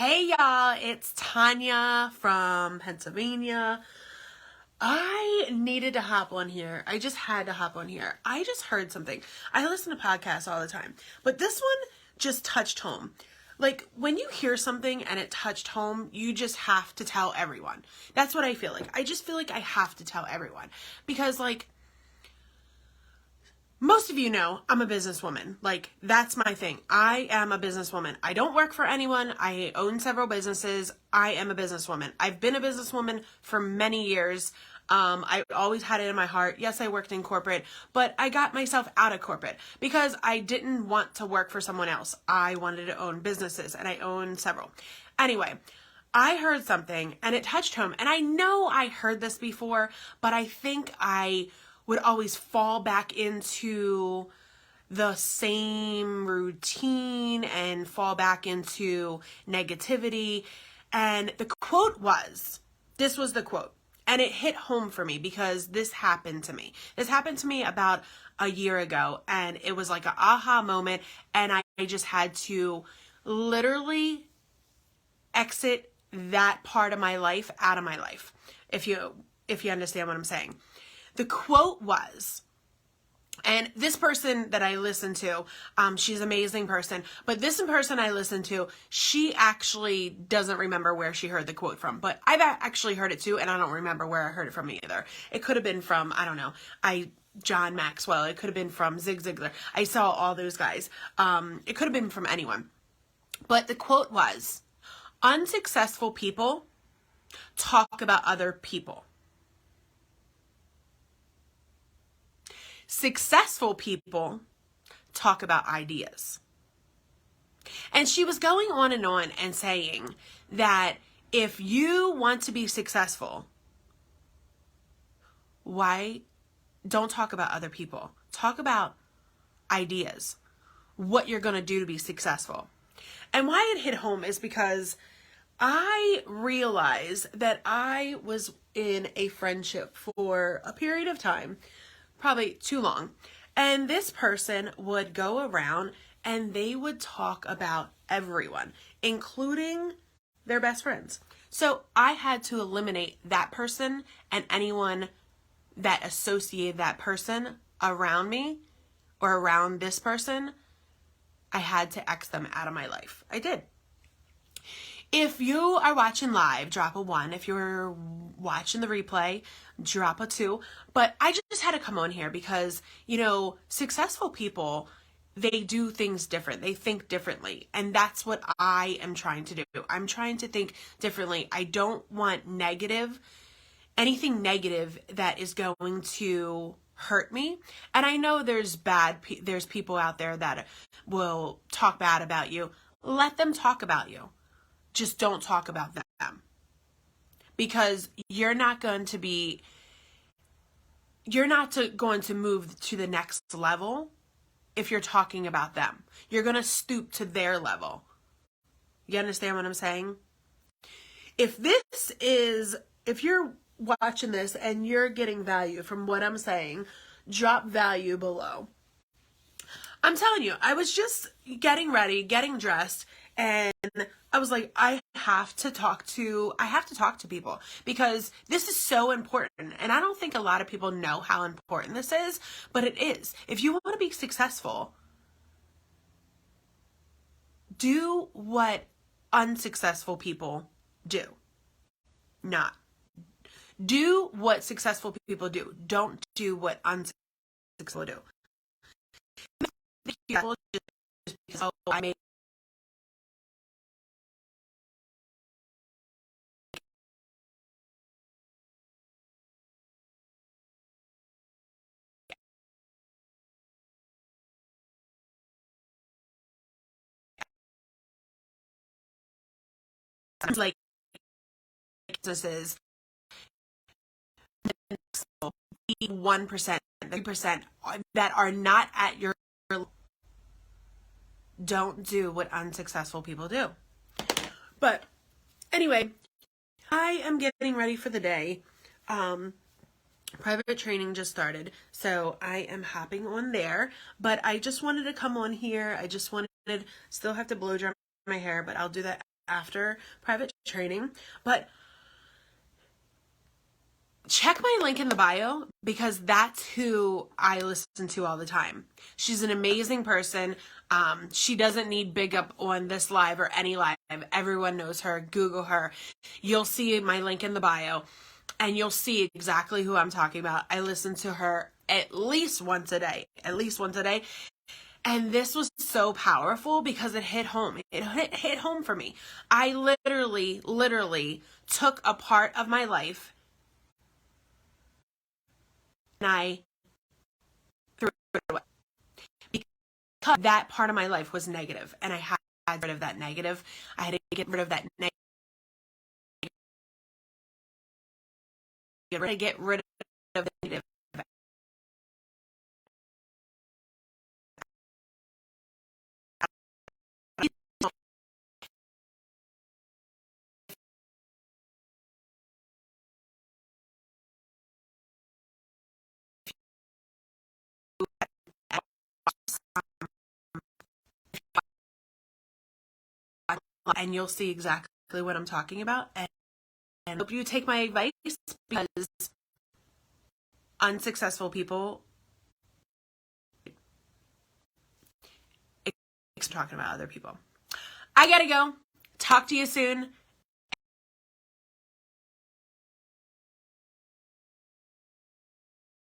Hey y'all, it's Tanya from Pennsylvania. I needed to hop on here. I just had to hop on here. I just heard something. I listen to podcasts all the time, but this one just touched home. Like when you hear something and it touched home, you just have to tell everyone. That's what I feel like. I just feel like I have to tell everyone because most of you know I'm a businesswoman. Like, that's my thing. I am a businesswoman. I don't work for anyone. I own several businesses. I am a businesswoman. I've been a businesswoman for many years. I always had it in my heart. Yes, I worked in corporate, but I got myself out of corporate because I didn't want to work for someone else. I wanted to own businesses, and I own several. Anyway, I heard something and it touched home. And I know I heard this before, but I think I would always fall back into the same routine and fall back into negativity. And the quote was, this was the quote. And it hit home for me because this happened to me. This happened to me about a year ago. And it was like an aha moment. And I just had to literally exit that part of my life out of my life. If you understand what I'm saying. The quote was, and this person that I listen to, she's an amazing person, but this person I listen to, she actually doesn't remember where she heard the quote from, but I've actually heard it too, and I don't remember where I heard it from either. It could have been from, I don't know, John Maxwell. It could have been from Zig Ziglar. I saw all those guys. It could have been from anyone. But the quote was, unsuccessful people talk about other people. Successful people talk about ideas. And she was going on and saying that if you want to be successful, why don't talk about other people? Talk about ideas, what you're going to do to be successful. And why it hit home is because I realized that I was in a friendship for a period of time, probably too long. And this person would go around and they would talk about everyone, including their best friends. So I had to eliminate that person and anyone that associated that person around me or around this person. I had to X them out of my life. I did. If you are watching live, drop a 1. If you're watching the replay, drop a 2. But I just had to come on here because, successful people, they do things different. They think differently. And that's what I am trying to do. I'm trying to think differently. I don't want anything negative that is going to hurt me. And I know there's people out there that will talk bad about you. Let them talk about you. Just don't talk about them, because you're not going to move to the next level if you're talking about them. You're going to stoop to their level. You understand what I'm saying? If you're watching this and you're getting value from what I'm saying, drop value below. I'm telling you, I was just getting ready, getting dressed, and I was like, I have to talk to people because this is so important. And I don't think a lot of people know how important this is, but it is. If you want to be successful, do what unsuccessful people do. Not. Do what successful people do. Don't do what unsuccessful do. Just because I made like businesses 1%, 3% that are not at your level. Don't do what unsuccessful people do. But anyway, I am getting ready for the day. Private training just started, so I am hopping on there. But I just wanted to come on here. Still have to blow dry my hair, but I'll do that after private training. But check my link in the bio because that's who I listen to all the time. She's an amazing person. She doesn't need big up on this live or any live. Everyone knows her. Google her. You'll see my link in the bio and you'll see exactly who I'm talking about. I listen to her at least once a day. And this was so powerful because it hit home. It hit home for me. I literally took a part of my life and I threw it away because that part of my life was negative, and I had to get rid of that negative. I had to get rid of that negative. Get rid of the negative. And you'll see exactly what I'm talking about. And I hope you take my advice because unsuccessful people talking about other people. I gotta go. Talk to you soon.